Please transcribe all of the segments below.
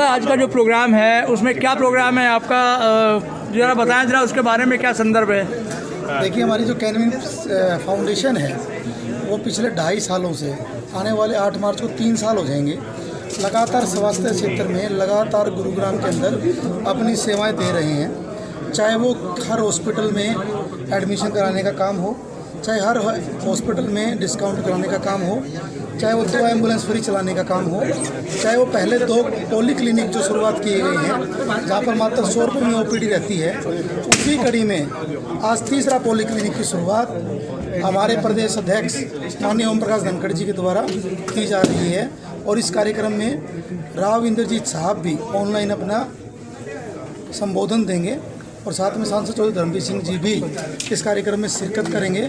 बाबा आज का जो प्रोग्राम है उसमें क्या प्रोग्राम है आपका, ज़रा बताएं जरा उसके बारे में, क्या संदर्भ है? देखिए, हमारी जो कैनविन फाउंडेशन है वो पिछले 2.5 सालों से, आने वाले 8 मार्च को 3 साल हो जाएंगे, लगातार स्वास्थ्य क्षेत्र में लगातार गुरुग्राम के अंदर अपनी सेवाएं दे रहे हैं। चाहे वो हर हॉस्पिटल में एडमिशन कराने का काम हो, चाहे हर हॉस्पिटल में डिस्काउंट कराने का काम हो, चाहे वो 2 एम्बुलेंस फ्री चलाने का काम हो, चाहे वो पहले 2 पॉली क्लिनिक जो शुरुआत की गई है जहाँ पर मात्र 100 रुपये में OPD रहती है, उसी कड़ी में आज तीसरा पॉली क्लिनिक की शुरुआत हमारे प्रदेश अध्यक्ष माननीय ओम प्रकाश धनखड़ जी के द्वारा की जा रही है। और इस कार्यक्रम में राव इंद्रजीत साहब भी ऑनलाइन अपना संबोधन देंगे और साथ में सांसद चौधरी धर्मवीर सिंह जी भी इस कार्यक्रम में शिरकत करेंगे।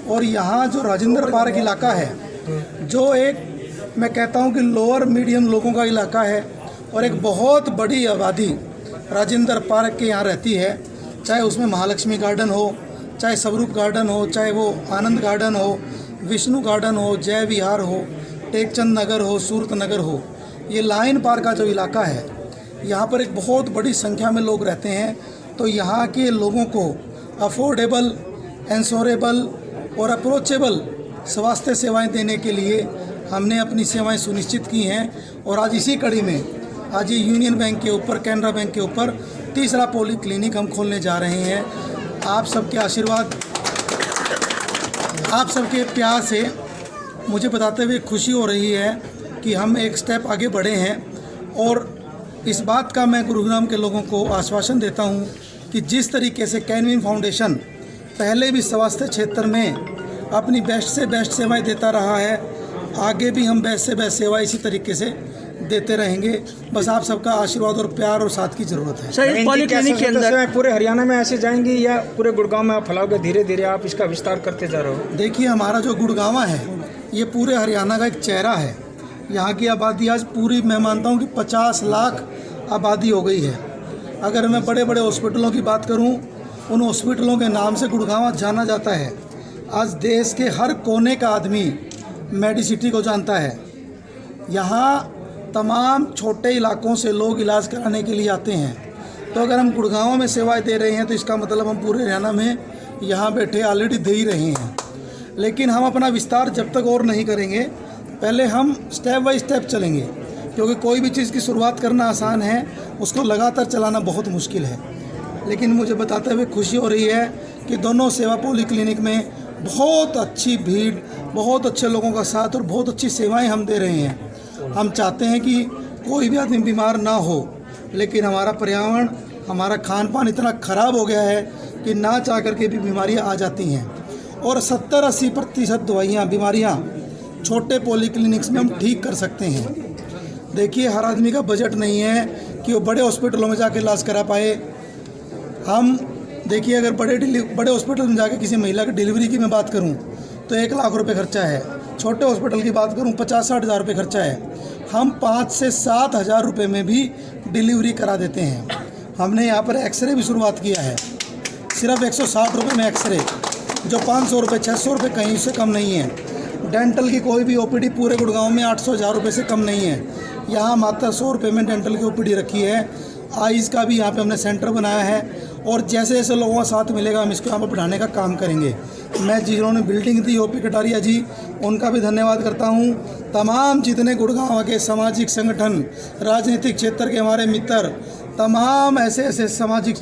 और यहाँ जो राजेंद्र पार्क इलाका है, जो एक मैं कहता हूँ कि लोअर मीडियम लोगों का इलाका है और एक बहुत बड़ी आबादी राजेंद्र पार्क के यहाँ रहती है, चाहे उसमें महालक्ष्मी गार्डन हो, चाहे स्वरूप गार्डन हो, चाहे वो आनंद गार्डन हो, विष्णु गार्डन हो, जय विहार हो, टेकचंद नगर हो, सूरत नगर हो, ये लाइन पार्क का जो इलाका है, यहाँ पर एक बहुत बड़ी संख्या में लोग रहते हैं। तो यहाँ के लोगों को अफोर्डेबल, इंश्योरेबल और अप्रोचेबल स्वास्थ्य सेवाएं देने के लिए हमने अपनी सेवाएं सुनिश्चित की हैं। और आज इसी कड़ी में आज ये यूनियन बैंक के ऊपर, कैनरा बैंक के ऊपर तीसरा पॉली क्लिनिक हम खोलने जा रहे हैं। आप सबके आशीर्वाद, आप सबके प्यार से मुझे बताते हुए खुशी हो रही है कि हम एक स्टेप आगे बढ़े हैं। और इस बात का मैं गुरुग्राम के लोगों को आश्वासन देता हूं कि जिस तरीके से कैनविन फाउंडेशन पहले भी स्वास्थ्य क्षेत्र में अपनी बेस्ट से बेस्ट सेवाएं देता रहा है, आगे भी हम बेस्ट से बेस्ट सेवाएं इसी तरीके से देते रहेंगे। बस आप सबका आशीर्वाद और प्यार और साथ की ज़रूरत है। सर, पॉलीक्लिनिक के अंदर पूरे हरियाणा में ऐसे जाएंगी या पूरे गुड़गांव में आप फैलाओगे, धीरे धीरे आप इसका विस्तार करते जा रहे हो? देखिए, हमारा जो गुड़गांव है ये पूरे हरियाणा का एक चेहरा है। यहाँ की आबादी आज पूरी, मैं मानता हूँ कि 50 लाख आबादी हो गई है। अगर मैं बड़े बड़े हॉस्पिटलों की बात करूँ, उन हॉस्पिटलों के नाम से गुड़गांव जाना जाता है। आज देश के हर कोने का आदमी मेडिसिटी को जानता है। यहाँ तमाम छोटे इलाकों से लोग इलाज कराने के लिए आते हैं। तो अगर हम गुड़गांव में सेवाएं दे रहे हैं तो इसका मतलब हम पूरे हरियाणा में यहाँ बैठे ऑलरेडी दे ही रहे हैं। लेकिन हम अपना विस्तार जब तक और नहीं करेंगे, पहले हम स्टेप बाय स्टेप चलेंगे, क्योंकि कोई भी चीज़ की शुरुआत करना आसान है, उसको लगातार चलाना बहुत मुश्किल है। लेकिन मुझे बताते हुए खुशी हो रही है कि दोनों सेवा पॉली क्लिनिक में बहुत अच्छी भीड़, बहुत अच्छे लोगों का साथ और बहुत अच्छी सेवाएं हम दे रहे हैं। हम चाहते हैं कि कोई भी आदमी बीमार ना हो, लेकिन हमारा पर्यावरण, हमारा खान पान इतना ख़राब हो गया है कि ना चाह करके भी बीमारियां आ जाती हैं। और 70-80% दवाइयाँ, बीमारियाँ छोटे पॉली क्लिनिक्स में हम ठीक कर सकते हैं। देखिए, हर आदमी का बजट नहीं है कि वो बड़े हॉस्पिटलों में जाके इलाज करा पाए। हम देखिए, अगर बड़े हॉस्पिटल में जाके किसी महिला की डिलीवरी की मैं बात करूं तो 1 लाख रुपए खर्चा है। छोटे हॉस्पिटल की बात करूं 50-60 हज़ार रुपये खर्चा है। हम 5 से 7 हज़ार रुपये में भी डिलीवरी करा देते हैं। हमने यहाँ पर एक्सरे भी शुरुआत किया है, सिर्फ 160 रुपये में एक्सरे, जो 500 रुपये 600 रुपये कहीं से कम नहीं है। डेंटल की कोई भी OPD पूरे गुड़गांव में 800-1000 रुपये से कम नहीं है। यहाँ मात्र 100 रुपये में डेंटल की OPD रखी है। आइज़ का भी यहाँ पे हमने सेंटर बनाया है। और जैसे जैसे लोगों का साथ मिलेगा हम इसको यहाँ पर बढ़ाने का काम करेंगे। मैं जिन्होंने बिल्डिंग दी, OP कटारिया जी, उनका भी धन्यवाद करता हूँ। तमाम जितने गुड़गांव के सामाजिक संगठन, राजनीतिक क्षेत्र के हमारे मित्र, तमाम ऐसे ऐसे सामाजिक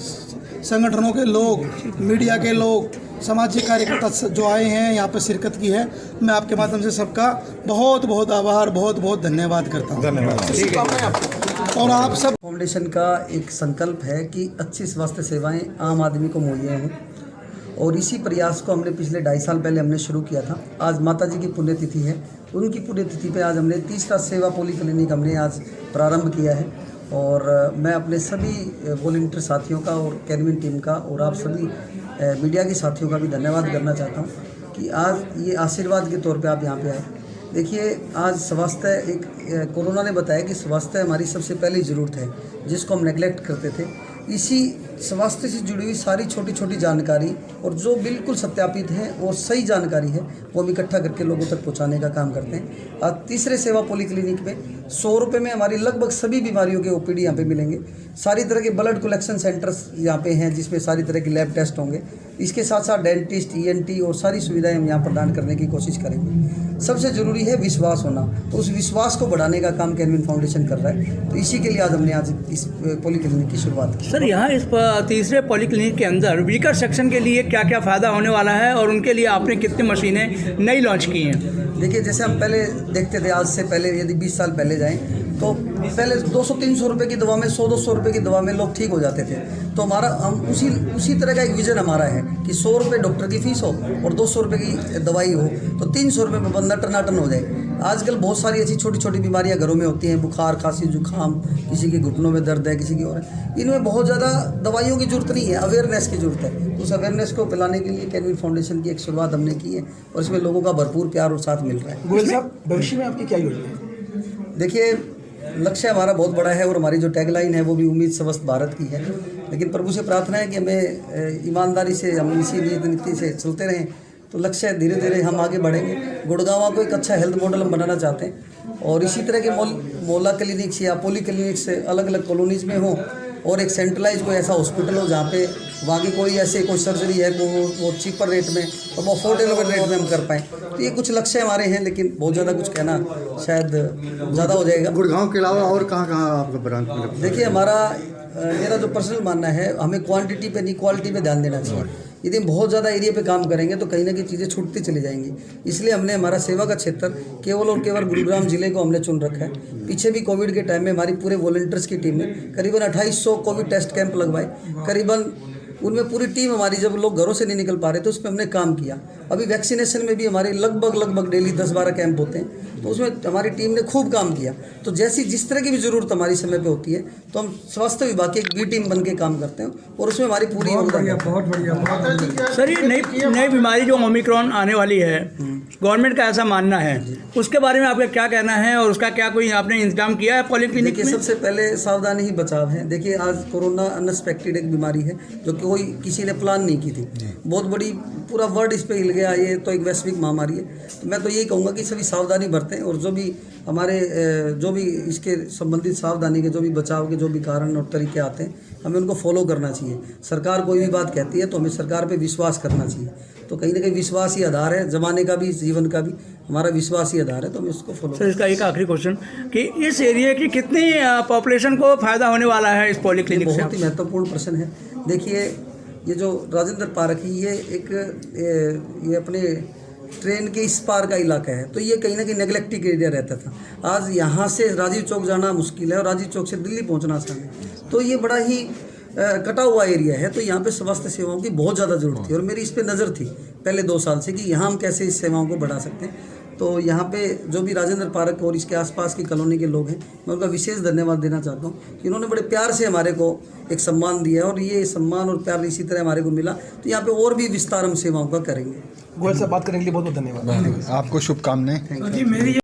संगठनों के लोग, मीडिया के लोग, सामाजिक कार्यकर्ता जो आए हैं, यहाँ पर शिरकत की है, मैं आपके माध्यम से सबका बहुत बहुत आभार, बहुत बहुत धन्यवाद करता हूँ। धन्यवाद। और आप सब फाउंडेशन का एक संकल्प है कि अच्छी स्वास्थ्य सेवाएं आम आदमी को मुहैया हों, और इसी प्रयास को हमने पिछले 2.5 साल पहले हमने शुरू किया था। आज माता जी की पुण्यतिथि है, उनकी पुण्यतिथि पे आज हमने तीसरा सेवा पॉली क्लिनिक हमने आज प्रारंभ किया है। और मैं अपने सभी वॉलंटियर साथियों का और कैनविन टीम का और आप सभी मीडिया के साथियों का भी धन्यवाद करना चाहता हूँ कि आज ये आशीर्वाद के तौर पे आप यहाँ पे आए। देखिए, आज स्वास्थ्य कोरोना ने बताया कि स्वास्थ्य हमारी सबसे पहली ज़रूरत है, जिसको हम नेगलेक्ट करते थे। इसी स्वास्थ्य से जुड़ी हुई सारी छोटी छोटी जानकारी और जो बिल्कुल सत्यापित है और सही जानकारी है वो हम इकट्ठा करके लोगों तक पहुंचाने का काम करते हैं। आज तीसरे सेवा पॉलीक्लिनिक में 100 रुपये में हमारी लगभग सभी बीमारियों के ओपीडी यहाँ पे मिलेंगे। सारी तरह के ब्लड कलेक्शन सेंटर्स यहाँ पे हैं जिसमें सारी तरह के लैब टेस्ट होंगे। इसके साथ साथ डेंटिस्ट, ENT और सारी सुविधाएं हम यहाँ प्रदान करने की कोशिश करेंगे। सबसे ज़रूरी है विश्वास होना, तो उस विश्वास को बढ़ाने का काम कैनविन फाउंडेशन कर रहा है। तो इसी के लिए आज हमने आज इस पॉलीक्लिनिक की शुरुआत की। सर, यहाँ इस तीसरे पॉलीक्लिनिक के अंदर वीकर सेक्शन के लिए क्या क्या फ़ायदा होने वाला है और उनके लिए आपने कितनी मशीनें नई लॉन्च की हैं? देखिए, जैसे हम पहले देखते थे, आज से पहले यदि 20 साल पहले जाएं तो पहले 200-300 रुपये की दवा में, 100-200 रुपये की दवा में लोग ठीक हो जाते थे। तो हमारा हम उसी तरह का एक विज़न हमारा है कि 100 रुपये डॉक्टर की फ़ीस हो और 200 रुपये की दवाई हो तो 300 रुपये में बंदा टनाटन हो जाए। आजकल बहुत सारी ऐसी छोटी छोटी बीमारियां घरों में होती हैं, बुखार, खांसी, जुकाम, किसी के घुटनों में दर्द है, किसी की और है। इनमें बहुत ज़्यादा दवाइयों की ज़रूरत नहीं है, अवेयरनेस की ज़रूरत है। उस अवेयरनेस को फैलाने के लिए कैनविन फाउंडेशन की एक शुरुआत हमने की है और इसमें लोगों का भरपूर प्यार और साथ मिल रहा है। गोयल साहब, भविष्य में आपकी क्या योजना है? देखिए, लक्ष्य हमारा बहुत बड़ा है और हमारी जो टैगलाइन है वो भी उम्मीद स्वस्थ भारत की है। लेकिन प्रभु से प्रार्थना है कि हमें ईमानदारी से, हम इसी नीति से चलते रहें तो लक्ष्य धीरे धीरे हम आगे बढ़ेंगे। गुड़गांव को एक अच्छा हेल्थ मॉडल हम बनाना चाहते हैं और इसी तरह के मोहल्ला क्लिनिक्स या पोली क्लिनिक्स अलग अलग कॉलोनीज़ में हो और एक सेंट्रलाइज कोई ऐसा हॉस्पिटल हो जहाँ पे वहाँ की कोई सर्जरी है वो चीपर रेट में और वो अफोर्डेबल रेट में हम कर पाएँ। तो ये कुछ लक्ष्य हमारे हैं, लेकिन बहुत ज़्यादा कुछ कहना शायद ज़्यादा हो जाएगा। गुड़गांव के अलावा और कहाँ आपका ब्रांच? देखिए, मेरा जो पर्सनल मानना है, हमें क्वांटिटी पे नहीं क्वालिटी पे ध्यान देना चाहिए। यदि हम बहुत ज़्यादा एरिया पे काम करेंगे तो कहीं ना कहीं चीज़ें छूटती चली जाएंगी। इसलिए हमने हमारा सेवा का क्षेत्र केवल और केवल गुरुग्राम जिले को हमने चुन रखा है। पीछे भी कोविड के टाइम में हमारी पूरे वॉलंटियर्स की टीम ने करीबन 2800 कोविड टेस्ट कैंप लगवाए। करीबन उनमें पूरी टीम हमारी, जब लोग घरों से नहीं निकल पा रहे थे, उस पर हमने काम किया। अभी वैक्सीनेशन में भी हमारे लगभग डेली 10-12 कैंप होते हैं, तो उसमें हमारी टीम ने खूब काम किया। तो जिस तरह की भी ज़रूरत हमारी समय पे होती है तो हम स्वास्थ्य विभाग की एक बी टीम बन के काम करते हैं और उसमें हमारी पूरी योगदान है। बहुत बढ़िया। सर, ये नई बीमारी जो ओमिक्रॉन आने वाली है, गवर्नमेंट का ऐसा मानना है, उसके बारे में आपका क्या कहना है और उसका क्या कोई आपने इंतजाम किया है पॉलीक्लिनिक में? सबसे पहले सावधानी ही बचाव है। देखिए, आज कोरोना अनएक्सपेक्टेड एक बीमारी है जो कि कोई किसी ने प्लान नहीं की थी। बहुत बड़ी, पूरा वर्ल्ड इस पे हिल गया। ये तो एक वैश्विक महामारी है। तो मैं तो यही कहूँगा कि सभी सावधानी बरतें और जो भी इसके संबंधित सावधानी के जो भी बचाव के जो भी कारण और तरीके आते हैं, हमें उनको फॉलो करना चाहिए। सरकार कोई भी बात कहती है तो हमें सरकार पे विश्वास करना चाहिए। तो कहीं ना कहीं विश्वास ही आधार है, ज़माने का भी, जीवन का भी हमारा विश्वास ही आधार है, तो हमें उसको फॉलो। सर, इसका एक आखिरी क्वेश्चन कि इस एरिया की कितनी पॉपुलेशन को फ़ायदा होने वाला है इस पॉलीक्लिनिक से? बहुत ही महत्वपूर्ण प्रश्न है। देखिए, ये जो राजेंद्र पार्क है, ये अपने ट्रेन के इस पार का इलाका है, तो ये कहीं ना कहीं नेगलेक्टेड एरिया रहता था। आज यहाँ से राजीव चौक जाना मुश्किल है और राजीव चौक से दिल्ली पहुँचना आसान है। तो ये बड़ा ही कटा हुआ एरिया है। तो यहाँ पे स्वास्थ्य सेवाओं की बहुत ज़्यादा ज़रूरत थी और मेरी इस पर नज़र थी पहले 2 साल से कि यहाँ हम कैसे इस सेवाओं को बढ़ा सकते हैं। तो यहाँ पे जो भी राजेंद्र पार्क और इसके आसपास की कॉलोनी के लोग हैं, मैं उनका विशेष धन्यवाद देना चाहता हूँ कि उन्होंने बड़े प्यार से हमारे को एक सम्मान दिया और ये सम्मान और प्यार इसी तरह हमारे को मिला। तो यहाँ पे और भी विस्तार हम सेवाओं का करेंगे। गोयल साहब, बात करने के लिए बहुत बहुत धन्यवाद। आपको शुभकामनाएं। जी, मेरी